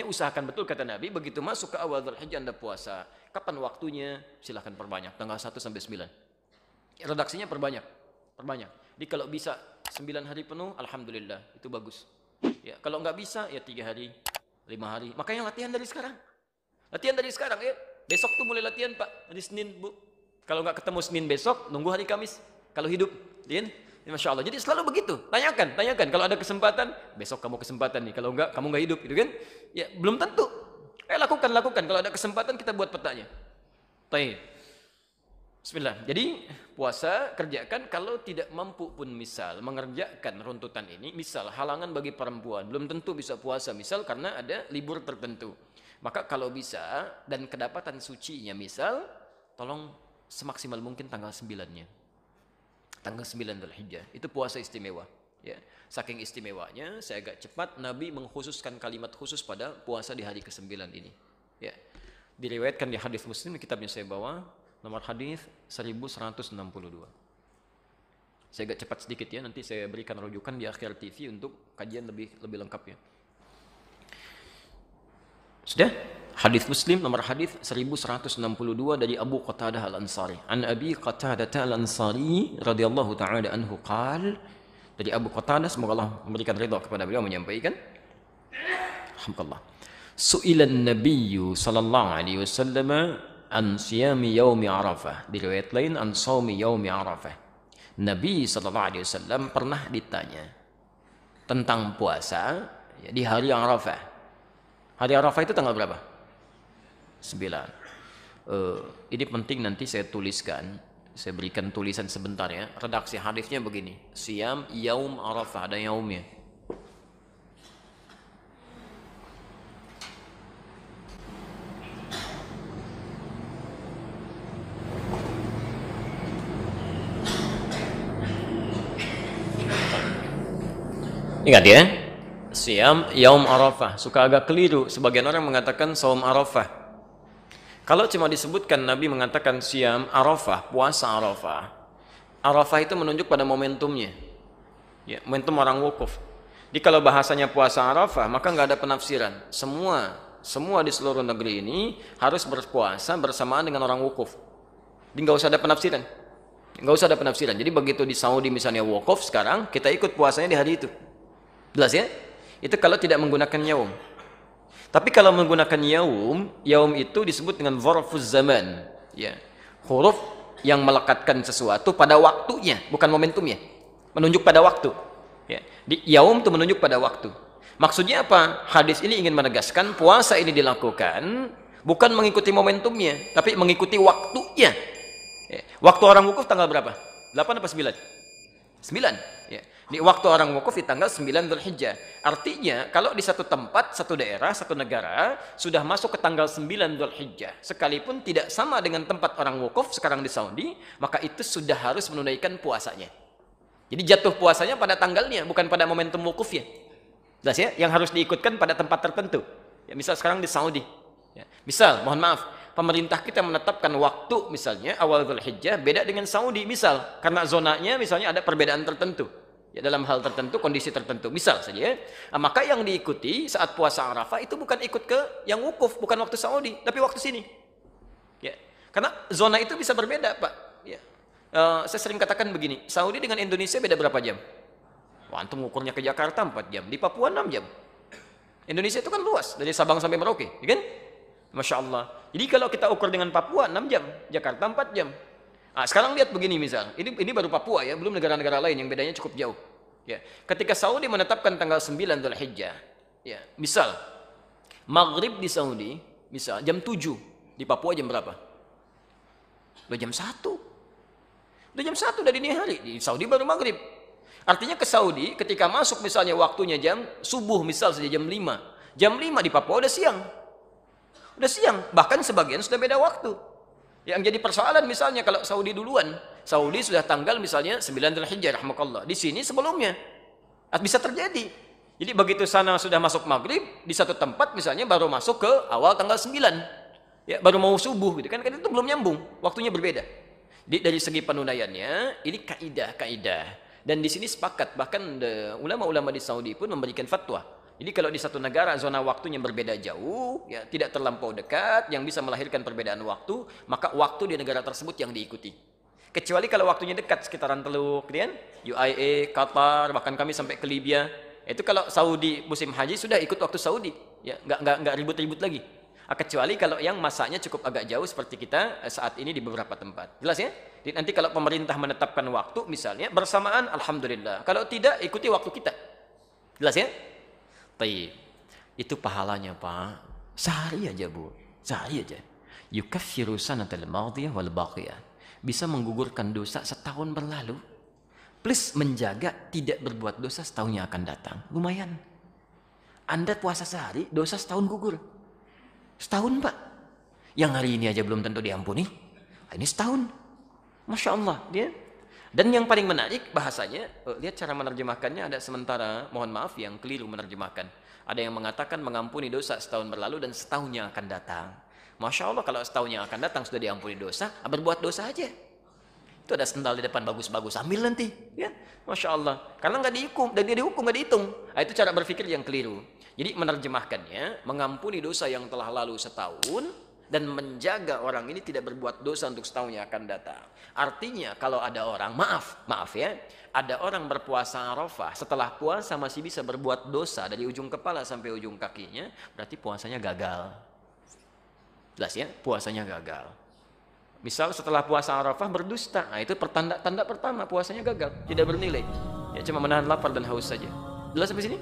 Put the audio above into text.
usahakan betul kata Nabi, begitu masuk ke awal Dzulhijjah Anda puasa. Kapan waktunya? Silahkan perbanyak, tanggal 1 sampai 9. Redaksinya perbanyak. Jadi kalau bisa 9 hari penuh, alhamdulillah, itu bagus. Ya, kalau nggak bisa, ya 3 hari, 5 hari. Makanya latihan dari sekarang. Ya. Besok tuh mulai latihan, Pak. Hari Senin, Bu. Kalau nggak ketemu Senin besok, nunggu hari Kamis. Kalau hidup, ya, Masya Allah. Jadi selalu begitu. Tanyakan. Kalau ada kesempatan, besok kamu kesempatan nih. Kalau enggak, kamu nggak hidup, gitu kan? Ya, belum tentu. Lakukan. Kalau ada kesempatan, kita buat petanya. Baik. Bismillah. Jadi puasa kerjakan, kalau tidak mampu pun misal mengerjakan runtutan ini, misal halangan bagi perempuan, belum tentu bisa puasa misal karena ada libur tertentu. Maka kalau bisa dan kedapatan sucinya misal, tolong semaksimal mungkin tanggal 9-nya. Tanggal 9 Dzulhijjah. Itu puasa istimewa, ya. Saking istimewanya, saya agak cepat Nabi mengkhususkan kalimat khusus pada puasa di hari ke-9 ini, ya. Diriwayatkan di hadis Muslim, kitabnya saya bawa, nomor hadis 1162. Saya agak cepat sedikit ya, nanti saya berikan rujukan di akhir TV untuk kajian lebih lengkapnya. Sudah? Hadis Muslim nomor hadis 1162 dari Abu Qatadah Al-Ansari. An Abi Qatadah Al-Ansari radhiyallahu taala anhu qala, dari Abu Qatadah, semoga Allah memberikan ridha kepada beliau, menyampaikan, alhamdulillah, su'ilan nabiyyu sallallahu alaihi wasallam an siyami yaumi Arafah. Di riwayat lain an shaumi yaumi Arafah. Nabi sallallahu alaihi wasallam pernah ditanya tentang puasa ya, di hari Arafah. Hari Arafah itu tanggal berapa? 9. Ini penting, nanti saya tuliskan. Saya berikan tulisan sebentar ya. Redaksi hadisnya begini. Siyam yaum Arafah, ada yaumnya. Ingat ya, Siyam yaum Arafah. Suka agak keliru, sebagian orang mengatakan saum Arafah. Kalau cuma disebutkan Nabi mengatakan Siyam Arafah, puasa Arafah, Arafah itu menunjuk pada momentumnya, ya, momentum orang wukuf. Jadi kalau bahasanya puasa Arafah, maka nggak ada penafsiran. Semua di seluruh negeri ini harus berpuasa bersamaan dengan orang wukuf. Jadi nggak usah ada penafsiran. Jadi begitu di Saudi misalnya wukuf sekarang, kita ikut puasanya di hari itu. Jelas ya? Itu kalau tidak menggunakan yaum. Tapi kalau menggunakan yaum itu disebut dengan dzarfuz zaman, ya. Huruf yang melekatkan sesuatu pada waktunya, bukan momentumnya. Menunjuk pada waktu. Ya. Di yaum itu menunjuk pada waktu. Maksudnya apa? Hadis ini ingin menegaskan puasa ini dilakukan bukan mengikuti momentumnya, tapi mengikuti waktunya. Ya. Waktu orang wukuf tanggal berapa? 8 apa 9? 9. Ya. Di waktu orang wukuf di tanggal 9 Dzulhijjah. Artinya kalau di satu tempat, satu daerah, satu negara sudah masuk ke tanggal 9 Dzulhijjah, sekalipun tidak sama dengan tempat orang wukuf sekarang di Saudi, maka itu sudah harus menunaikan puasanya. Jadi jatuh puasanya pada tanggalnya, bukan pada momentum wukufnya. Jelas ya? Yang harus diikutkan pada tempat tertentu. Ya, misal sekarang di Saudi. Ya. Misal, mohon maaf, pemerintah kita menetapkan waktu misalnya awal Dzulhijjah beda dengan Saudi misal, karena zonanya misalnya ada perbedaan tertentu. Ya, dalam hal tertentu, kondisi tertentu, misal saja. Maka yang diikuti saat puasa Arafah itu bukan ikut ke yang wukuf, bukan waktu Saudi, tapi waktu sini. Ya, karena zona itu bisa berbeda, Pak. Ya. Saya sering katakan begini, Saudi dengan Indonesia beda berapa jam? Wah, antum ukurnya ke Jakarta 4 jam, di Papua 6 jam. Indonesia itu kan luas, dari Sabang sampai Merauke, ya kan? Masya Allah. Jadi kalau kita ukur dengan Papua 6 jam, Jakarta 4 jam. Sekarang lihat begini misal, ini baru Papua ya, belum negara-negara lain yang bedanya cukup jauh. Ya, ketika Saudi menetapkan tanggal 9 Dzulhijjah, ya, misal maghrib di Saudi, misal jam 7, di Papua jam berapa? Udah jam 1. Udah jam 1 dari dini hari, di Saudi baru maghrib. Artinya ke Saudi ketika masuk misalnya waktunya jam subuh misal saja jam 5. Jam 5 di Papua udah siang. Udah siang, bahkan sebagian sudah beda waktu. Yang jadi persoalan misalnya kalau Saudi duluan, Saudi sudah tanggal misalnya 9 Dzulhijjah rahmakallah. Di sini sebelumnya. Bisa terjadi. Jadi begitu sana sudah masuk maghrib, di satu tempat misalnya baru masuk ke awal tanggal 9. Ya, baru mau subuh gitu kan itu belum nyambung, waktunya berbeda. Dari segi penunaiannya ini kaidah. Dan di sini sepakat, bahkan ulama-ulama di Saudi pun memberikan fatwa Jadi kalau di satu negara zona waktunya berbeda jauh, ya tidak terlampau dekat, yang bisa melahirkan perbedaan waktu, maka waktu di negara tersebut yang diikuti. Kecuali kalau waktunya dekat, sekitaran Teluk, kemudian UAE, Qatar, bahkan kami sampai ke Libya. Itu kalau Saudi musim haji sudah ikut waktu Saudi, ya nggak ribut-ribut lagi. Kecuali kalau yang masanya cukup agak jauh seperti kita saat ini di beberapa tempat. Jelas ya? Jadi nanti kalau pemerintah menetapkan waktu misalnya bersamaan, alhamdulillah. Kalau tidak, ikuti waktu kita. Jelas ya? Baik. Itu pahalanya, Pak. Sehari aja, Bu. Sehari aja. Yukaffiru sanatal madiyah wal baqiyah. Bisa menggugurkan dosa setahun berlalu. Plus menjaga tidak berbuat dosa setahun yang akan datang. Lumayan. Anda puasa sehari, dosa setahun gugur. Setahun, Pak. Yang hari ini aja belum tentu diampuni. Ini setahun. Masya Allah. Dia. Dan yang paling menarik bahasanya, lihat cara menerjemahkannya ada sementara, mohon maaf yang keliru menerjemahkan. Ada yang mengatakan mengampuni dosa setahun berlalu dan setahun yang akan datang. Masya Allah, kalau setahun yang akan datang sudah diampuni dosa, berbuat dosa aja. Itu ada sendal di depan bagus-bagus, ambil nanti. Ya, Masya Allah. Karena nggak dihukum, dan dia dihukum nggak dihitung. Itu cara berpikir yang keliru. Jadi menerjemahkannya, mengampuni dosa yang telah lalu setahun, dan menjaga orang ini tidak berbuat dosa untuk setahun yang akan datang. Artinya kalau ada orang, maaf ya, ada orang berpuasa Arafah, setelah puasa masih bisa berbuat dosa dari ujung kepala sampai ujung kakinya, berarti puasanya gagal. Jelas ya, puasanya gagal. Misal setelah puasa Arafah berdusta, itu tanda pertama puasanya gagal, tidak bernilai. Ya cuma menahan lapar dan haus saja. Jelas sampai sini?